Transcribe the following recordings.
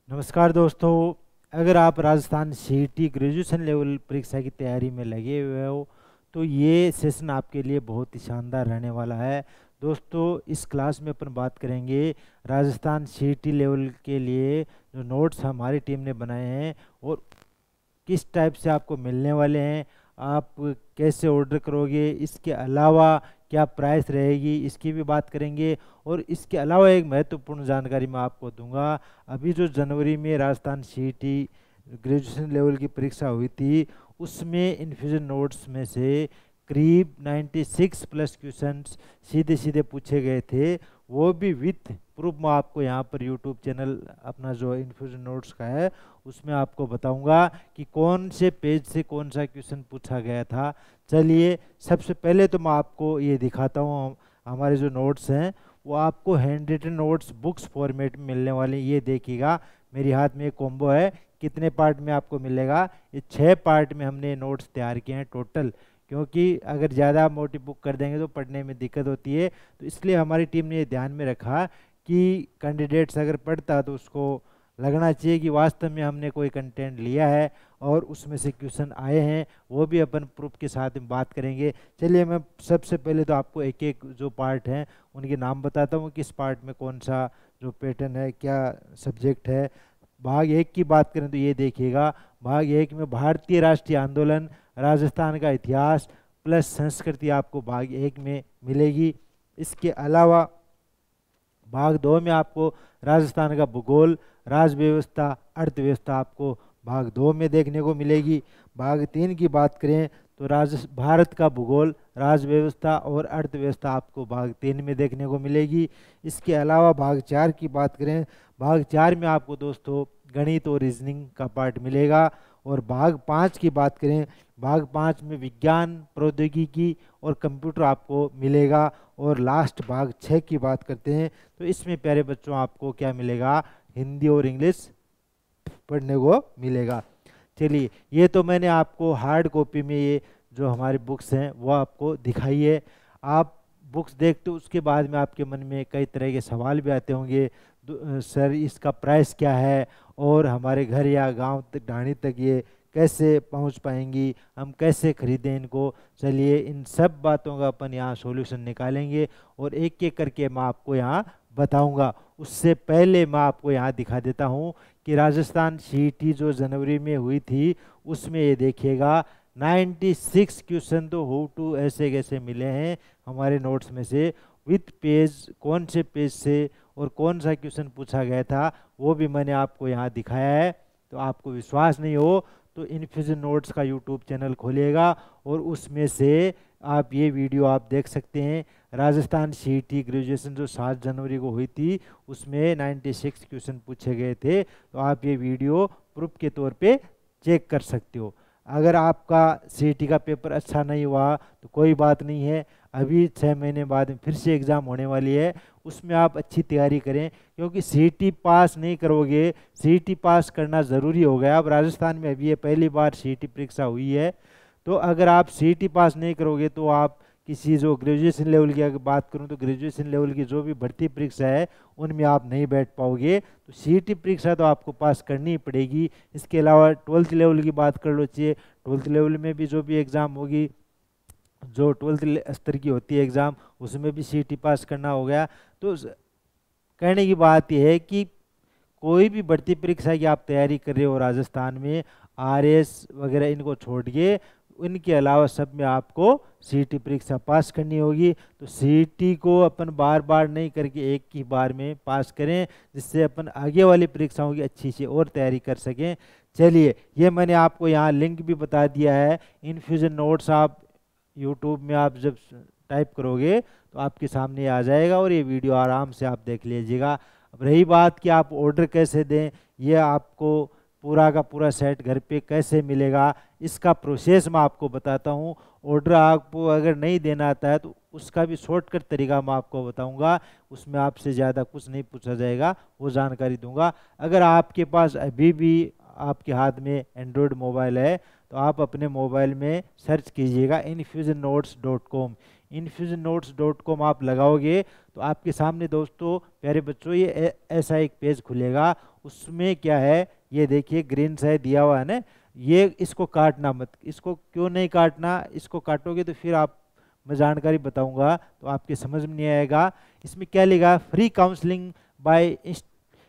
नमस्कार दोस्तों। अगर आप राजस्थान सीईटी ग्रेजुएशन लेवल परीक्षा की तैयारी में लगे हुए हो तो ये सेशन आपके लिए बहुत ही शानदार रहने वाला है। दोस्तों, इस क्लास में अपन बात करेंगे राजस्थान सीईटी लेवल के लिए जो नोट्स हमारी टीम ने बनाए हैं और किस टाइप से आपको मिलने वाले हैं, आप कैसे ऑर्डर करोगे, इसके अलावा क्या प्राइस रहेगी, इसकी भी बात करेंगे। और इसके अलावा एक महत्वपूर्ण जानकारी मैं आपको दूंगा। अभी जो जनवरी में राजस्थान सीईटी ग्रेजुएशन लेवल की परीक्षा हुई थी उसमें इन्फ्यूजन नोट्स में से करीब 96 प्लस क्वेश्चंस सीधे सीधे पूछे गए थे, वो भी विथ प्रूफ। मैं आपको यहाँ पर यूट्यूब चैनल अपना जो इन्फ्यूजन नोट्स का है उसमें आपको बताऊंगा कि कौन से पेज से कौन सा क्वेश्चन पूछा गया था। चलिए, सबसे पहले तो मैं आपको ये दिखाता हूँ। हमारे जो नोट्स हैं वो आपको handwritten notes books format में मिलने वाले। ये देखिएगा, मेरे हाथ में एक कॉम्बो है। कितने पार्ट में आपको मिलेगा? ये 6 पार्ट में हमने नोट्स तैयार किए हैं टोटल, क्योंकि अगर ज़्यादा मोटी बुक कर देंगे तो पढ़ने में दिक्कत होती है। तो इसलिए हमारी टीम ने ये ध्यान में रखा कि कैंडिडेट्स अगर पढ़ता तो उसको लगना चाहिए कि वास्तव में हमने कोई कंटेंट लिया है और उसमें से क्वेश्चन आए हैं। वो भी अपन प्रूफ के साथ में बात करेंगे। चलिए, मैं सबसे पहले तो आपको एक एक जो पार्ट हैं उनके नाम बताता हूँ, किस पार्ट में कौन सा जो पैटर्न है, क्या सब्जेक्ट है। भाग एक की बात करें तो ये देखिएगा, भाग एक में भारतीय राष्ट्रीय आंदोलन, राजस्थान का इतिहास प्लस संस्कृति आपको भाग एक में मिलेगी। इसके अलावा भाग दो में आपको राजस्थान का भूगोल, राज व्यवस्था, अर्थव्यवस्था आपको भाग दो में देखने को मिलेगी। भाग तीन की बात करें तो भारत का भूगोल, राज व्यवस्था और अर्थव्यवस्था आपको भाग तीन में देखने को मिलेगी। इसके अलावा भाग चार की बात करें, भाग चार में आपको दोस्तों गणित और रीजनिंग का पार्ट मिलेगा। और भाग पाँच की बात करें, भाग पाँच में विज्ञान, प्रौद्योगिकी और कंप्यूटर आपको मिलेगा। और लास्ट भाग छः की बात करते हैं तो इसमें प्यारे बच्चों आपको क्या मिलेगा? हिंदी और इंग्लिश पढ़ने को मिलेगा। चलिए, ये तो मैंने आपको हार्ड कॉपी में ये जो हमारी बुक्स हैं वो आपको दिखाई है। आप बुक्स देखते हो उसके बाद में आपके मन में कई तरह के सवाल भी आते होंगे। सर, इसका प्राइस क्या है और हमारे घर या गांव तक, ढाणी तक ये कैसे पहुंच पाएंगी, हम कैसे खरीदें इनको। चलिए, इन सब बातों का अपन यहाँ सॉल्यूशन निकालेंगे और एक एक करके मैं आपको यहाँ बताऊंगा। उससे पहले मैं आपको यहाँ दिखा देता हूँ कि राजस्थान सीईटी जो जनवरी में हुई थी उसमें ये देखिएगा 96 क्वेश्चन तो हो टू ऐसे कैसे मिले हैं हमारे नोट्स में से, विथ पेज, कौन से पेज से और कौन सा क्वेश्चन पूछा गया था वो भी मैंने आपको यहाँ दिखाया है। तो आपको विश्वास नहीं हो तो इन्फ्यूजन नोट्स का यूट्यूब चैनल खोलिएगा और उसमें से आप ये वीडियो आप देख सकते हैं। राजस्थान सीईटी ग्रेजुएशन जो 7 जनवरी को हुई थी उसमें 96 क्वेश्चन पूछे गए थे। तो आप ये वीडियो प्रूफ के तौर पे चेक कर सकते हो। अगर आपका सीईटी का पेपर अच्छा नहीं हुआ तो कोई बात नहीं है, अभी 6 महीने बाद में फिर से एग्ज़ाम होने वाली है, उसमें आप अच्छी तैयारी करें। क्योंकि सीईटी पास नहीं करोगे, सीईटी पास करना ज़रूरी हो गया। अब राजस्थान में अभी ये पहली बार सीईटी परीक्षा हुई है, तो अगर आप सीईटी पास नहीं करोगे तो आप किसी जो ग्रेजुएशन लेवल की अगर बात करूं तो ग्रेजुएशन लेवल की जो भी भर्ती परीक्षा है उनमें आप नहीं बैठ पाओगे। तो सीईटी परीक्षा तो आपको पास करनी ही पड़ेगी। इसके अलावा 12th लेवल की बात कर लो, चाहिए 12th लेवल में भी जो भी एग्ज़ाम होगी, जो 12th स्तर की होती है एग्ज़ाम, उसमें भी सीईटी पास करना हो गया। तो कहने की बात यह है कि कोई भी भर्ती परीक्षा की आप तैयारी कर रहे हो राजस्थान में, आरएस वगैरह इनको छोड़ के, इनके अलावा सब में आपको सीईटी परीक्षा पास करनी होगी। तो सीईटी को अपन बार बार नहीं करके एक ही बार में पास करें, जिससे अपन आगे वाली परीक्षाओं की अच्छी से और तैयारी कर सकें। चलिए, ये मैंने आपको यहाँ लिंक भी बता दिया है। इन्फ्यूजन नोट्स आप यूट्यूब में आप जब टाइप करोगे तो आपके सामने आ जाएगा और ये वीडियो आराम से आप देख लीजिएगा। अब रही बात कि आप ऑर्डर कैसे दें, ये आपको पूरा का पूरा सेट घर पे कैसे मिलेगा, इसका प्रोसेस मैं आपको बताता हूँ। ऑर्डर आपको अगर नहीं देना आता है तो उसका भी शॉर्टकट तरीका मैं आपको बताऊंगा। उसमें आपसे ज़्यादा कुछ नहीं पूछा जाएगा, वो जानकारी दूंगा। अगर आपके पास अभी भी आपके हाथ में एंड्रॉयड मोबाइल है तो तो आप अपने मोबाइल में सर्च कीजिएगा infusionnotes.com। infusionnotes.com आप लगाओगे तो आपके सामने दोस्तों प्यारे बच्चों ये ऐसा एक पेज खुलेगा। उसमें क्या है, ये देखिए ग्रीन सा दिया हुआ है ना, ये इसको काटना मत। इसको क्यों नहीं काटना, इसको काटोगे तो फिर आप, मैं जानकारी बताऊंगा तो आपके समझ में नहीं आएगा। इसमें क्या लिखा, free counselling by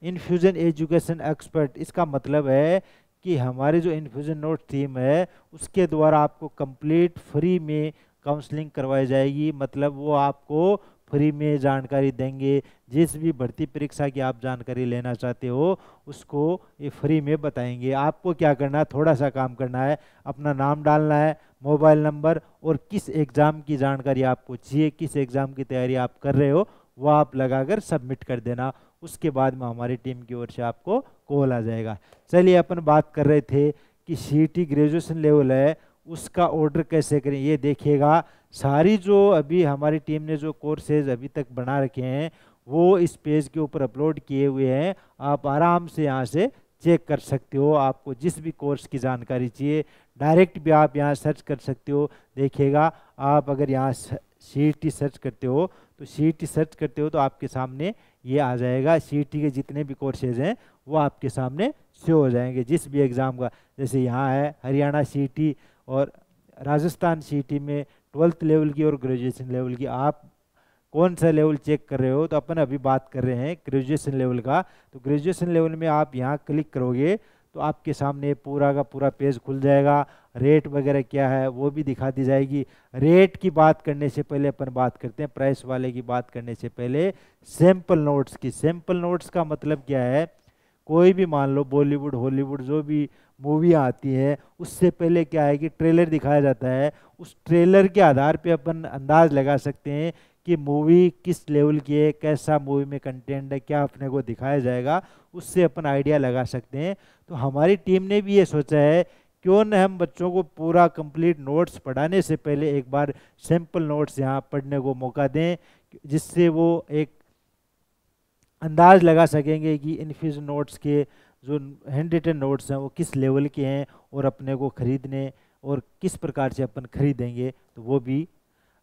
infusion education expert. इसका मतलब है कि हमारे जो इन्फ्यूजन नोट टीम है उसके द्वारा आपको कंप्लीट फ्री में काउंसलिंग करवाई जाएगी। मतलब वो आपको फ्री में जानकारी देंगे, जिस भी भर्ती परीक्षा की आप जानकारी लेना चाहते हो उसको ये फ्री में बताएंगे। आपको क्या करना है, थोड़ा सा काम करना है, अपना नाम डालना है, मोबाइल नंबर और किस एग्ज़ाम की जानकारी आपको चाहिए, किस एग्ज़ाम की तैयारी आप कर रहे हो वो आप लगाकर सबमिट कर देना। उसके बाद में हमारी टीम की ओर से आपको कॉल आ जाएगा। चलिए अपन बात कर रहे थे कि सीईटी ग्रेजुएशन लेवल है उसका ऑर्डर कैसे करें। ये देखिएगा सारी जो अभी हमारी टीम ने जो कोर्सेज अभी तक बना रखे हैं वो इस पेज के ऊपर अपलोड किए हुए हैं। आप आराम से यहाँ से चेक कर सकते हो, आपको जिस भी कोर्स की जानकारी चाहिए डायरेक्ट भी आप यहाँ सर्च कर सकते हो। देखिएगा आप अगर यहाँ सीईटी सर्च करते हो तो सीईटी सर्च करते हो तो आपके सामने ये आ जाएगा। सीईटी के जितने भी कोर्सेज हैं वो आपके सामने शो हो जाएंगे, जिस भी एग्ज़ाम का। जैसे यहाँ है हरियाणा सीईटी और राजस्थान सीईटी में 12th लेवल की और ग्रेजुएशन लेवल की। आप कौन सा लेवल चेक कर रहे हो, तो अपन अभी बात कर रहे हैं ग्रेजुएशन लेवल का। तो ग्रेजुएशन लेवल में आप यहाँ क्लिक करोगे तो आपके सामने पूरा का पूरा पेज खुल जाएगा। रेट वगैरह क्या है वो भी दिखा दी जाएगी। रेट की बात करने से पहले अपन बात करते हैं, प्राइस वाले की बात करने से पहले सैंपल नोट्स की। सैंपल नोट्स का मतलब क्या है, कोई भी मान लो बॉलीवुड हॉलीवुड जो भी मूवियाँ आती हैं उससे पहले क्या है कि ट्रेलर दिखाया जाता है। उस ट्रेलर के आधार पे अपन अंदाज लगा सकते हैं कि मूवी किस लेवल की है, कैसा मूवी में कंटेंट है, क्या अपने को दिखाया जाएगा, उससे अपन आइडिया लगा सकते हैं। तो हमारी टीम ने भी ये सोचा है क्यों न हम बच्चों को पूरा कंप्लीट नोट्स पढ़ाने से पहले एक बार सैंपल नोट्स यहाँ पढ़ने को मौका दें, जिससे वो एक अंदाज लगा सकेंगे कि इन्फ्यूजन नोट्स के जो हैंड रिटन नोट्स हैं वो किस लेवल के हैं और अपने को खरीदने और किस प्रकार से अपन खरीदेंगे। तो वो भी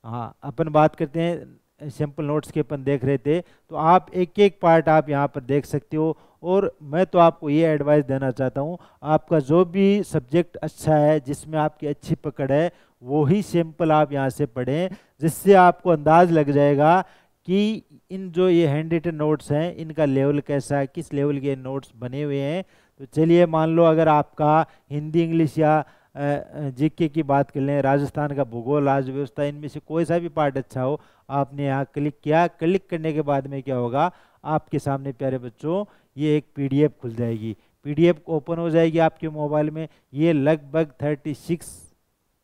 हाँ अपन बात करते हैं सैंपल नोट्स के। अपन देख रहे थे तो आप एक एक पार्ट आप यहाँ पर देख सकते हो। और मैं तो आपको ये एडवाइस देना चाहता हूँ, आपका जो भी सब्जेक्ट अच्छा है जिसमें आपकी अच्छी पकड़ है वो ही सैंपल आप यहाँ से पढ़ें, जिससे आपको अंदाज लग जाएगा कि इन जो ये हैंड रिटन नोट्स हैं इनका लेवल कैसा है, किस लेवल के नोट्स बने हुए हैं। तो चलिए मान लो अगर आपका हिंदी इंग्लिश या जीके की बात कर लें, राजस्थान का भूगोल आज व्यवस्था, इनमें से कोई सा भी पार्ट अच्छा हो, आपने यहाँ क्लिक किया। क्लिक करने के बाद में क्या होगा, आपके सामने प्यारे बच्चों ये एक पीडीएफ खुल जाएगी। पीडीएफ ओपन हो जाएगी आपके मोबाइल में। ये लगभग 36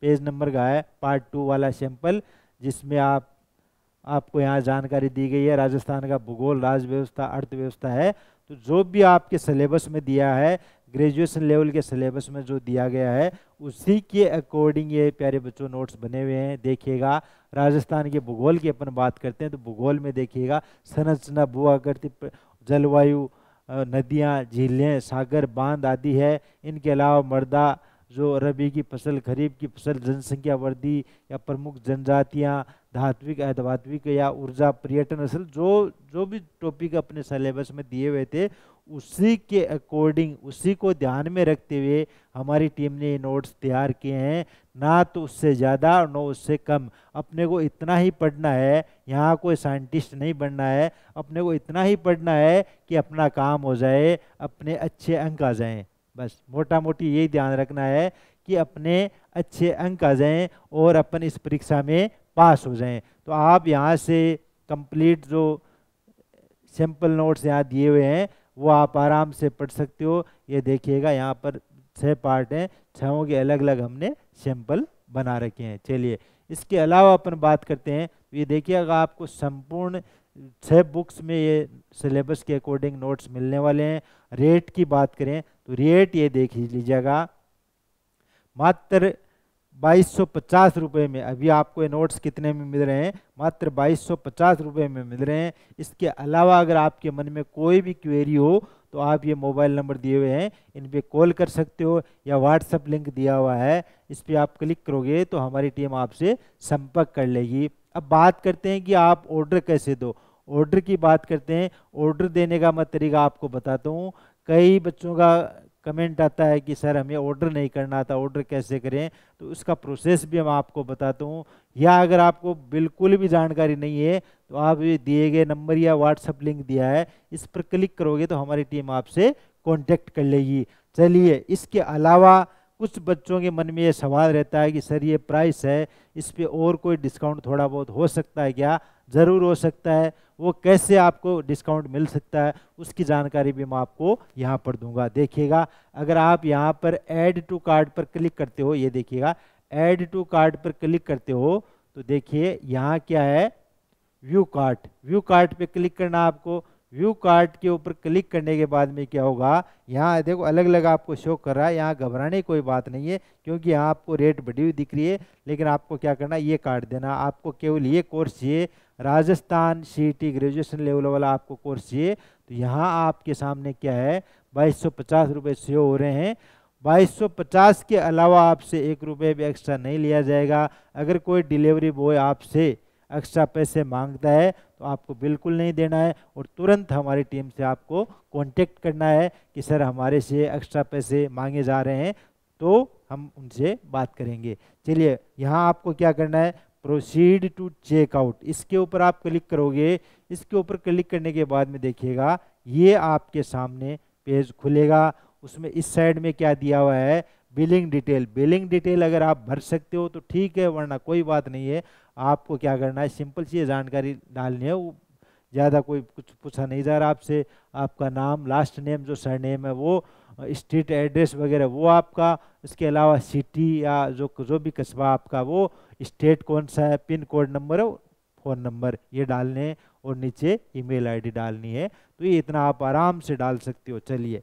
पेज नंबर का है पार्ट 2 वाला सैंपल, जिसमें आपको यहाँ जानकारी दी गई है। राजस्थान का भूगोल, राज व्यवस्था, अर्थव्यवस्था है। तो जो भी आपके सिलेबस में दिया है, ग्रेजुएशन लेवल के सिलेबस में जो दिया गया है उसी के अकॉर्डिंग ये प्यारे बच्चों नोट्स बने हुए हैं। देखिएगा राजस्थान के भूगोल की अपन बात करते हैं तो भूगोल में देखिएगा संरचना, भू आकृति, जलवायु, नदियाँ, झीलें, सागर, बांध आदि है। इनके अलावा मृदा, जो रबी की फसल, खरीफ की फसल, जनसंख्या वृद्धि या प्रमुख जनजातियाँ, धात्विक अधात्विक या ऊर्जा, पर्यटन, असल जो भी टॉपिक अपने सिलेबस में दिए हुए थे उसी के अकॉर्डिंग, उसी को ध्यान में रखते हुए हमारी टीम ने ये नोट्स तैयार किए हैं। ना तो उससे ज़्यादा और ना उससे कम। अपने को इतना ही पढ़ना है, यहाँ कोई साइंटिस्ट नहीं बनना है। अपने को इतना ही पढ़ना है कि अपना काम हो जाए, अपने अच्छे अंक आ जाएं। बस मोटा मोटी यही ध्यान रखना है कि अपने अच्छे अंक आ जाएं और अपन इस परीक्षा में पास हो जाएं। तो आप यहाँ से कंप्लीट जो सैंपल नोट्स यहाँ दिए हुए हैं वो आप आराम से पढ़ सकते हो। ये देखिएगा यहाँ पर 6 पार्ट हैं, 6 के अलग अलग हमने सैंपल बना रखे हैं। चलिए इसके अलावा अपन बात करते हैं। तो ये देखिएगा आपको संपूर्ण 6 बुक्स में ये सिलेबस के अकॉर्डिंग नोट्स मिलने वाले हैं। रेट की बात करें तो रेट ये देख लीजिएगा, मात्र 2250 रुपये में अभी आपको ये नोट्स कितने में मिल रहे हैं, मात्र 2250 रुपये में मिल रहे हैं। इसके अलावा अगर आपके मन में कोई भी क्वेरी हो तो आप ये मोबाइल नंबर दिए हुए हैं इन पे कॉल कर सकते हो, या व्हाट्सएप लिंक दिया हुआ है इस पर आप क्लिक करोगे तो हमारी टीम आपसे संपर्क कर लेगी। अब बात करते हैं कि आप ऑर्डर कैसे दो। ऑर्डर की बात करते हैं। ऑर्डर देने का मैं तरीका आपको बताता हूँ। कई बच्चों का कमेंट आता है कि सर हमें ऑर्डर नहीं करना आता, ऑर्डर कैसे करें, तो उसका प्रोसेस भी मैं आपको बताता हूँ। या अगर आपको बिल्कुल भी जानकारी नहीं है तो आप ये दिए गए नंबर या व्हाट्सएप लिंक दिया है इस पर क्लिक करोगे तो हमारी टीम आपसे कांटेक्ट कर लेगी। चलिए, इसके अलावा कुछ बच्चों के मन में ये सवाल रहता है कि सर ये प्राइस है, इस पे और कोई डिस्काउंट थोड़ा बहुत हो सकता है क्या? ज़रूर हो सकता है। वो कैसे आपको डिस्काउंट मिल सकता है उसकी जानकारी भी मैं आपको यहाँ पर दूंगा। देखिएगा, अगर आप यहाँ पर ऐड टू कार्ट पर क्लिक करते हो, ये देखिएगा ऐड टू कार्ट पर क्लिक करते हो तो देखिए यहाँ क्या है, व्यू कार्ट। व्यू कार्ट पे क्लिक करना आपको। व्यू कार्ट के ऊपर क्लिक करने के बाद में क्या होगा, यहाँ देखो अलग अलग आपको शो कर रहा है। यहाँ घबराने की कोई बात नहीं है क्योंकि यहाँ आपको रेट बढ़ी हुई दिख रही है, लेकिन आपको क्या करना है, ये कार्ड देना। आपको केवल ये कोर्स चाहिए, राजस्थान सीईटी ग्रेजुएशन लेवल वाला आपको कोर्स चाहिए। तो यहाँ आपके सामने क्या है, 2250 रुपये से हो रहे हैं। 2250 के अलावा आपसे 1 रुपये भी एक्स्ट्रा नहीं लिया जाएगा। अगर कोई डिलीवरी बॉय आपसे एक्स्ट्रा पैसे मांगता है तो आपको बिल्कुल नहीं देना है, और तुरंत हमारी टीम से आपको कांटेक्ट करना है कि सर हमारे से एक्स्ट्रा पैसे मांगे जा रहे हैं, तो हम उनसे बात करेंगे। चलिए, यहाँ आपको क्या करना है, प्रोसीड टू चेकआउट, इसके ऊपर आप क्लिक करोगे। इसके ऊपर क्लिक करने के बाद में देखिएगा ये आपके सामने पेज खुलेगा। उसमें इस साइड में क्या दिया हुआ है, बिलिंग डिटेल। बिलिंग डिटेल अगर आप भर सकते हो तो ठीक है, वरना कोई बात नहीं है। आपको क्या करना है, सिंपल सी जानकारी डालनी है, वो ज़्यादा कोई कुछ पूछा नहीं जा रहा आपसे। आपका नाम, लास्ट नेम जो सरनेम है वो, स्ट्रीट एड्रेस वगैरह वो आपका, इसके अलावा सिटी या जो भी कस्बा आपका, वो स्टेट कौन सा है, पिन कोड नंबर है, फ़ोन नंबर ये डालने हैं, और नीचे ईमेल आईडी डालनी है। तो ये इतना आप आराम से डाल सकते हो। चलिए,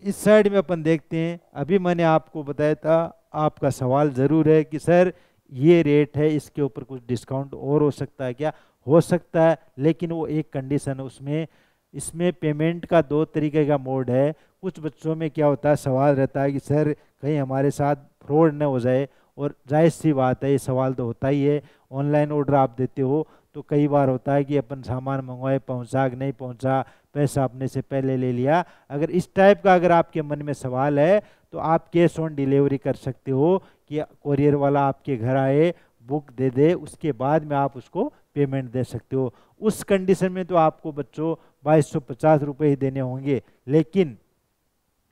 इस साइड में अपन देखते हैं। अभी मैंने आपको बताया था, आपका सवाल ज़रूर है कि सर ये रेट है, इसके ऊपर कुछ डिस्काउंट और हो सकता है क्या? हो सकता है, लेकिन वो एक कंडीशन है उसमें। इसमें पेमेंट का 2 तरीके का मोड है। कुछ बच्चों में क्या होता है, सवाल रहता है कि सर कहीं हमारे साथ फ्रॉड न हो जाए, और जायज़ सी बात है, ये सवाल तो होता ही है। ऑनलाइन ऑर्डर आप देते हो तो कई बार होता है कि अपन सामान मंगवाए, पहुंचा कि नहीं पहुंचा, पैसा अपने से पहले ले लिया। अगर इस टाइप का अगर आपके मन में सवाल है तो आप कैश ऑन डिलीवरी कर सकते हो कि कोरियर वाला आपके घर आए, बुक दे दे, उसके बाद में आप उसको पेमेंट दे सकते हो। उस कंडीशन में तो आपको बच्चों 2250 रुपये ही देने होंगे। लेकिन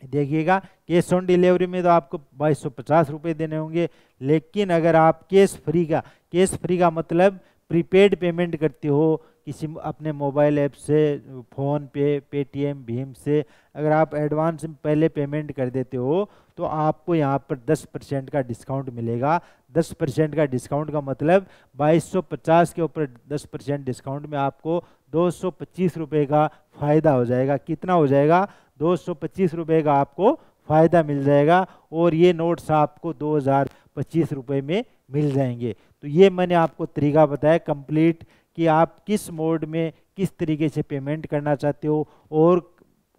देखिएगा, कैश ऑन डिलीवरी में तो आपको 2250 रुपये देने होंगे। लेकिन अगर आप कैश फ्री का मतलब प्रीपेड पेमेंट करते हो किसी अपने मोबाइल ऐप से, फ़ोन पे, पेटीएम, भीम से, अगर आप एडवांस में पहले पेमेंट कर देते हो तो आपको यहाँ पर 10% का डिस्काउंट मिलेगा। 10% का डिस्काउंट का मतलब 2250 के ऊपर 10% डिस्काउंट में आपको 225 रुपये का फ़ायदा हो जाएगा। कितना हो जाएगा? 225 रुपये का आपको फ़ायदा मिल जाएगा, और ये नोट्स आपको 2025 रुपये में मिल जाएंगे। तो ये मैंने आपको तरीका बताया कंप्लीट कि आप किस मोड में किस तरीके से पेमेंट करना चाहते हो, और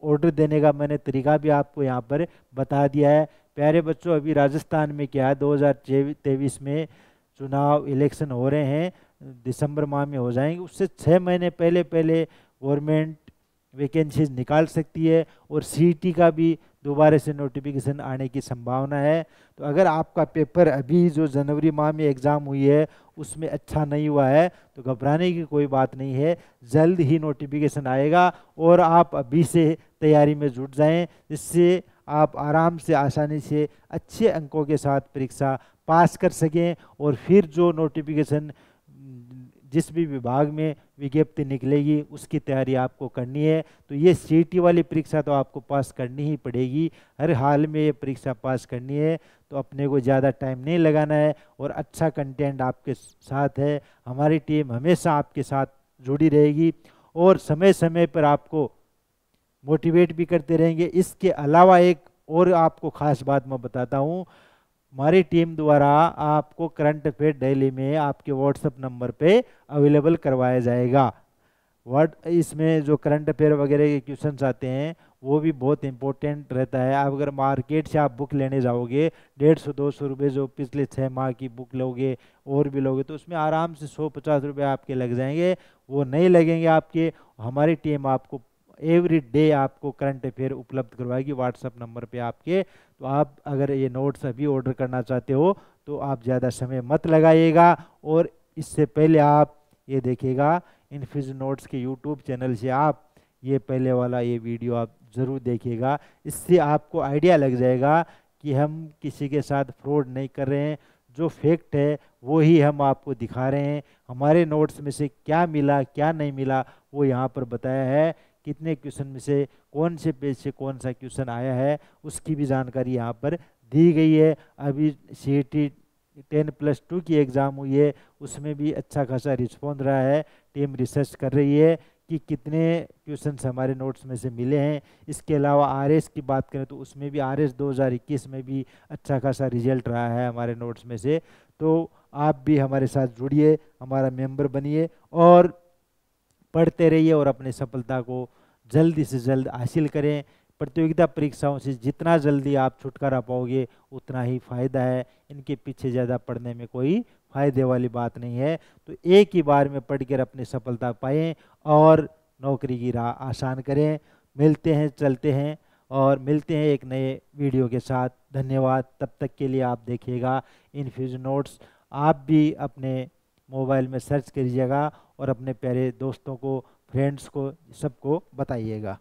ऑर्डर देने का मैंने तरीका भी आपको यहाँ पर बता दिया है। प्यारे बच्चों, अभी राजस्थान में क्या है, 2023 में चुनाव इलेक्शन हो रहे हैं, दिसंबर माह में हो जाएंगे। उससे 6 महीने पहले गवर्नमेंट वैकेंसीज निकाल सकती है, और सीईटी का भी दोबारा से नोटिफिकेशन आने की संभावना है। तो अगर आपका पेपर अभी जो जनवरी माह में एग्ज़ाम हुई है उसमें अच्छा नहीं हुआ है तो घबराने की कोई बात नहीं है, जल्द ही नोटिफिकेशन आएगा, और आप अभी से तैयारी में जुट जाएं, जिससे आप आराम से, आसानी से, अच्छे अंकों के साथ परीक्षा पास कर सकें। और फिर जो नोटिफिकेशन जिस भी विभाग में विज्ञप्ति निकलेगी उसकी तैयारी आपको करनी है। तो ये सीईटी वाली परीक्षा तो आपको पास करनी ही पड़ेगी, हर हाल में ये परीक्षा पास करनी है। तो अपने को ज़्यादा टाइम नहीं लगाना है, और अच्छा कंटेंट आपके साथ है। हमारी टीम हमेशा आपके साथ जुड़ी रहेगी, और समय समय पर आपको मोटिवेट भी करते रहेंगे। इसके अलावा एक और आपको ख़ास बात मैं बताता हूँ, हमारी टीम द्वारा आपको करंट अफेयर डेली में आपके व्हाट्सएप नंबर पे अवेलेबल करवाया जाएगा। व्हाट इसमें जो करंट अफेयर वगैरह के क्वेश्चंस आते हैं वो भी बहुत इंपॉर्टेंट रहता है। आप अगर मार्केट से आप बुक लेने जाओगे 150-200 रुपये, जो पिछले 6 माह की बुक लोगे और भी लोगे तो उसमें आराम से 150 रुपये आपके लग जाएंगे। वो नहीं लगेंगे आपके। हमारी टीम आपको एवरी डे आपको करंट अफेयर उपलब्ध करवाएगी व्हाट्सएप नंबर पे आपके। तो आप अगर ये नोट्स अभी ऑर्डर करना चाहते हो तो आप ज़्यादा समय मत लगाइएगा, और इससे पहले आप ये देखिएगा इनफिज नोट्स के यूट्यूब चैनल से आप ये पहले वाला ये वीडियो आप ज़रूर देखिएगा। इससे आपको आइडिया लग जाएगा कि हम किसी के साथ फ्रॉड नहीं कर रहे हैं, जो फैक्ट है वो ही हम आपको दिखा रहे हैं। हमारे नोट्स में से क्या मिला क्या नहीं मिला वो यहाँ पर बताया है। कितने क्वेश्चन में से कौन से पेज से कौन सा क्वेश्चन आया है उसकी भी जानकारी यहाँ पर दी गई है। अभी CET 10+2 की एग्ज़ाम हुई है, उसमें भी अच्छा खासा रिस्पॉन्स रहा है। टीम रिसर्च कर रही है कि कितने क्वेश्चंस हमारे नोट्स में से मिले हैं। इसके अलावा RS की बात करें तो उसमें भी RS 2021 में भी अच्छा खासा रिजल्ट रहा है हमारे नोट्स में से। तो आप भी हमारे साथ जुड़िए, हमारा मेंबर बनिए और पढ़ते रहिए और अपनी सफलता को जल्दी से जल्द हासिल करें। प्रतियोगिता परीक्षाओं से जितना जल्दी आप छुटकारा पाओगे उतना ही फायदा है। इनके पीछे ज़्यादा पढ़ने में कोई फायदे वाली बात नहीं है। तो एक ही बार में पढ़कर अपनी सफलता पाएं और नौकरी की राह आसान करें। मिलते हैं, चलते हैं और मिलते हैं एक नए वीडियो के साथ। धन्यवाद। तब तक के लिए आप देखिएगा इनफ्यूज नोट्स। आप भी अपने मोबाइल में सर्च करिएगा और अपने प्यारे दोस्तों को, फ्रेंड्स को, सबको बताइएगा।